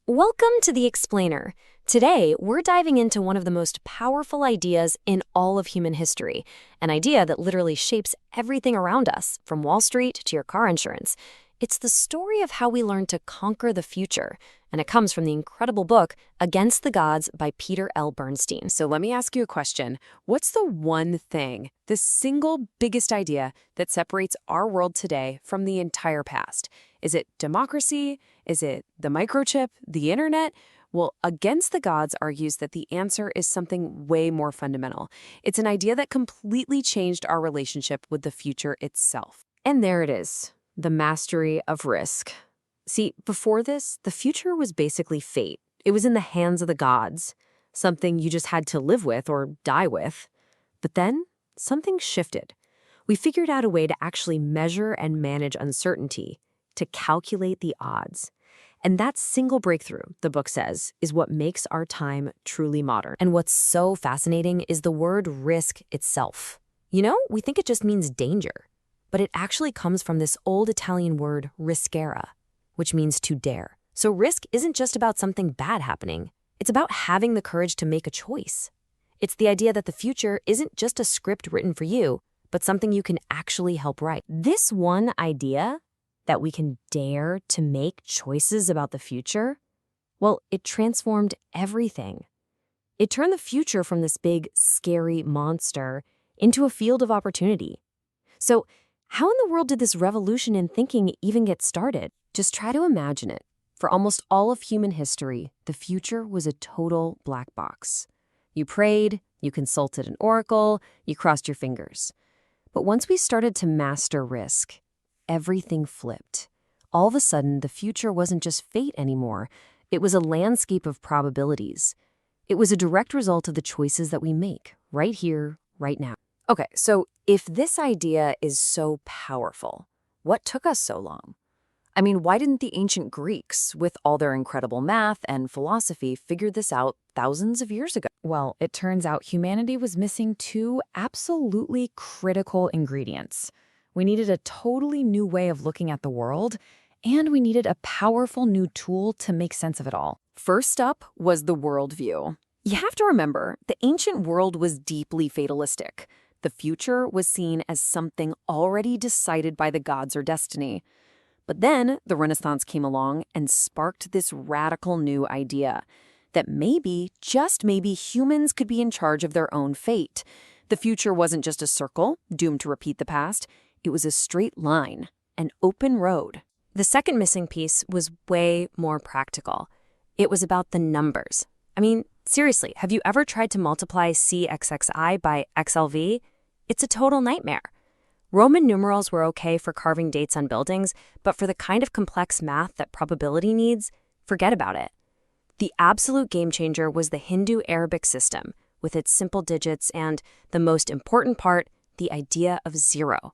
Welcome to The Explainer. Today, we're diving into one of the most powerful ideas in all of human history, an idea that literally shapes everything around us, from Wall Street to your car insurance. It's the story of how we learn to conquer the future, and it comes from the incredible book Against the Gods by Peter L. Bernstein. So let me ask you a question. What's the one thing, the single biggest idea that separates our world today from the entire past? Is it democracy? Is it the microchip? The internet? Well, Against the Gods argues that the answer is something way more fundamental. It's an idea that completely changed our relationship with the future itself. And there it is, the mastery of risk. See, before this, the future was basically fate. It was in the hands of the gods, something you just had to live with or die with. But then, something shifted. We figured out a way to actually measure and manage uncertainty, to calculate the odds. And that single breakthrough, the book says, is what makes our time truly modern. And what's so fascinating is the word risk itself. You know, we think it just means danger, but it actually comes from this old Italian word riscere, which means to dare. So risk isn't just about something bad happening. It's about having the courage to make a choice. It's the idea that the future isn't just a script written for you, but something you can actually help write. This one idea, that we can dare to make choices about the future, well, it transformed everything. It turned the future from this big, scary monster into a field of opportunity. So, how in the world did this revolution in thinking even get started? Just try to imagine it. For almost all of human history, the future was a total black box. You prayed, you consulted an oracle, you crossed your fingers. But once we started to master risk, everything flipped. All of a sudden, the future wasn't just fate anymore. It was a landscape of probabilities. It was a direct result of the choices that we make, right here, right now. Okay, so if this idea is so powerful, what took us so long? I mean, why didn't the ancient Greeks, with all their incredible math and philosophy, figure this out thousands of years ago? Well, it turns out humanity was missing two absolutely critical ingredients. We needed a totally new way of looking at the world, and we needed a powerful new tool to make sense of it all. First up was the worldview. You have to remember, the ancient world was deeply fatalistic. The future was seen as something already decided by the gods or destiny. But then the Renaissance came along and sparked this radical new idea that maybe, just maybe, humans could be in charge of their own fate. The future wasn't just a circle, doomed to repeat the past. It was a straight line, an open road. The second missing piece was way more practical. It was about the numbers. I mean, seriously, have you ever tried to multiply CXXI by XLV? It's a total nightmare. Roman numerals were okay for carving dates on buildings, but for the kind of complex math that probability needs, forget about it. The absolute game changer was the Hindu-Arabic system, with its simple digits and, the most important part, the idea of zero.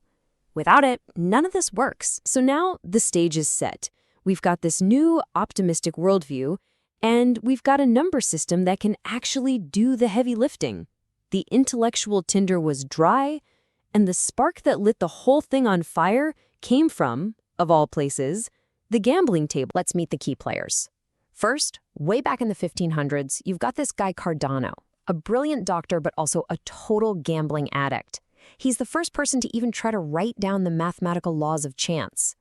Without it, none of this works. So now the stage is set. We've got this new optimistic worldview, and we've got a number system that can actually do the heavy lifting. The intellectual tinder was dry, and the spark that lit the whole thing on fire came from, of all places, the gambling table. Let's meet the key players. First, way back in the 1500s, you've got this guy Cardano, a brilliant doctor but also a total gambling addict. He's the first person to even try to write down the mathematical laws of chance.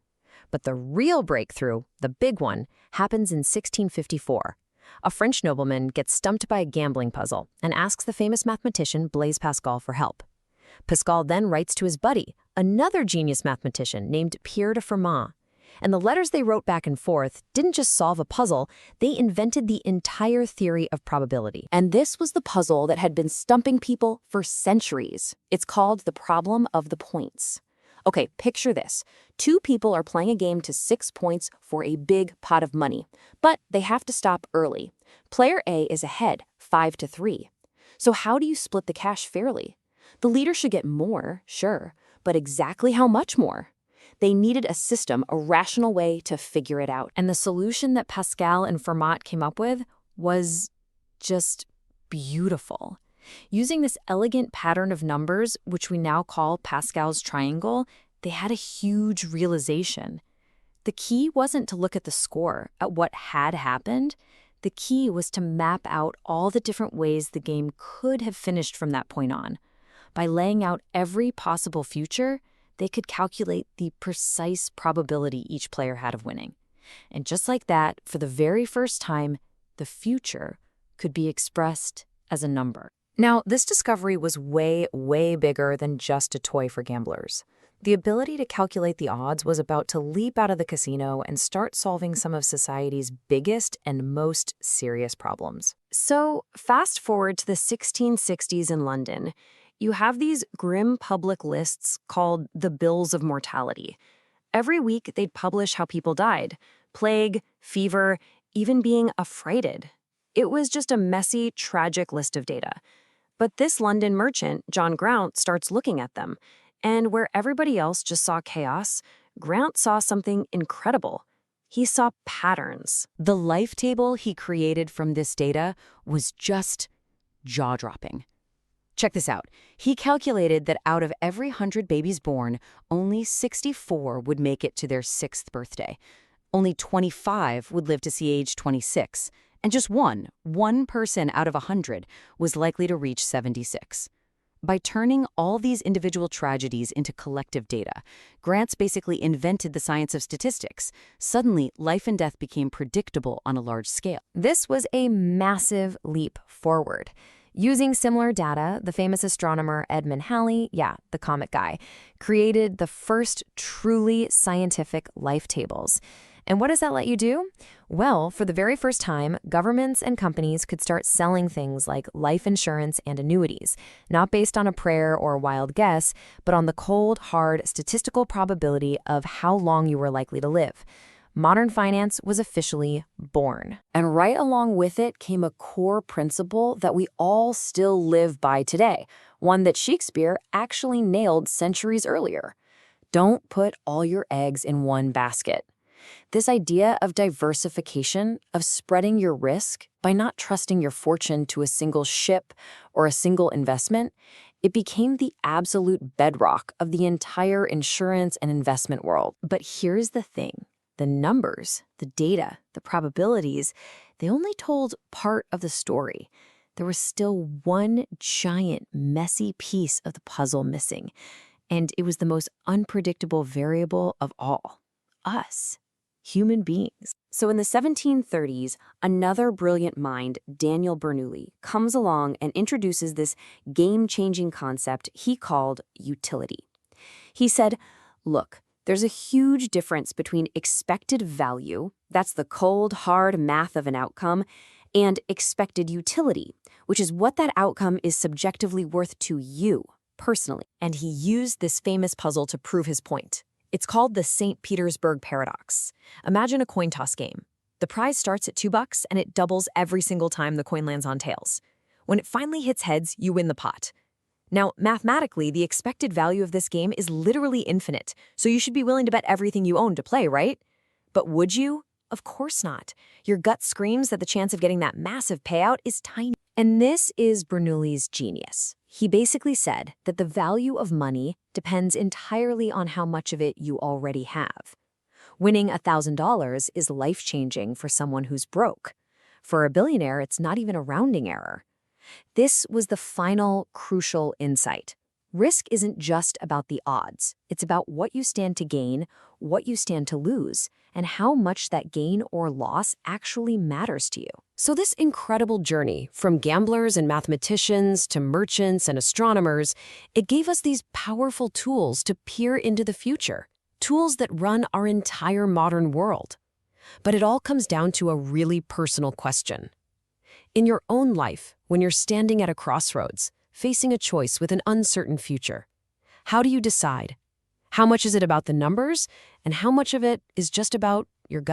But the real breakthrough, the big one, happens in 1654. A French nobleman gets stumped by a gambling puzzle and asks the famous mathematician Blaise Pascal for help. Pascal then writes to his buddy, another genius mathematician named Pierre de Fermat. And the letters they wrote back and forth didn't just solve a puzzle, they invented the entire theory of probability. And this was the puzzle that had been stumping people for centuries. It's called the problem of the points. Okay, picture this. Two people are playing a game to 6 points for a big pot of money, but they have to stop early. Player A is ahead, 5-3. So how do you split the cash fairly? The leader should get more, sure, but exactly how much more? They needed a system, a rational way to figure it out. And the solution that Pascal and Fermat came up with was just beautiful. Using this elegant pattern of numbers, which we now call Pascal's triangle, they had a huge realization. The key wasn't to look at the score, at what had happened. The key was to map out all the different ways the game could have finished from that point on. By laying out every possible future, they could calculate the precise probability each player had of winning. And just like that, for the very first time, the future could be expressed as a number. Now, this discovery was way, way bigger than just a toy for gamblers. The ability to calculate the odds was about to leap out of the casino and start solving some of society's biggest and most serious problems. So, fast forward to the 1660s in London. You have these grim public lists called the Bills of Mortality. Every week, they'd publish how people died: plague, fever, even being affrighted. It was just a messy, tragic list of data. But this London merchant, John Grount, starts looking at them. And where everybody else just saw chaos, Grount saw something incredible. He saw patterns. The life table he created from this data was just jaw-dropping. Check this out. He calculated that out of every 100 babies born, only 64 would make it to their 6th birthday. Only 25 would live to see age 26. And just one person out of 100 was likely to reach 76. By turning all these individual tragedies into collective data, Grants basically invented the science of statistics. Suddenly, life and death became predictable on a large scale. This was a massive leap forward. Using similar data, the famous astronomer Edmund Halley, the comet guy, created the first truly scientific life tables. And what does that let you do? Well, for the very first time, governments and companies could start selling things like life insurance and annuities, not based on a prayer or a wild guess, but on the cold, hard, statistical probability of how long you were likely to live. Modern finance was officially born. And right along with it came a core principle that we all still live by today, one that Shakespeare actually nailed centuries earlier. Don't put all your eggs in one basket. This idea of diversification, of spreading your risk by not trusting your fortune to a single ship or a single investment, it became the absolute bedrock of the entire insurance and investment world. But here's the thing. The numbers, the data, the probabilities, they only told part of the story. There was still one giant, messy piece of the puzzle missing, and it was the most unpredictable variable of all: us. Human beings. So in the 1730s, another brilliant mind, Daniel Bernoulli, comes along and introduces this game-changing concept he called utility. He said, look, there's a huge difference between expected value, that's the cold, hard math of an outcome, and expected utility, which is what that outcome is subjectively worth to you, personally. And he used this famous puzzle to prove his point. It's called the St. Petersburg paradox. Imagine a coin toss game. The prize starts at $2 and it doubles every single time the coin lands on tails. When it finally hits heads, you win the pot. Now, mathematically, the expected value of this game is literally infinite, so you should be willing to bet everything you own to play, right? But would you? Of course not. Your gut screams that the chance of getting that massive payout is tiny. And this is Bernoulli's genius. He basically said that the value of money depends entirely on how much of it you already have. Winning $1,000 is life-changing for someone who's broke. For a billionaire, it's not even a rounding error. This was the final, crucial insight. Risk isn't just about the odds. It's about what you stand to gain, what you stand to lose, and how much that gain or loss actually matters to you. So this incredible journey, from gamblers and mathematicians to merchants and astronomers, it gave us these powerful tools to peer into the future, tools that run our entire modern world. But it all comes down to a really personal question. In your own life, when you're standing at a crossroads, facing a choice with an uncertain future, how do you decide? How much is it about the numbers, and how much of it is just about your gut?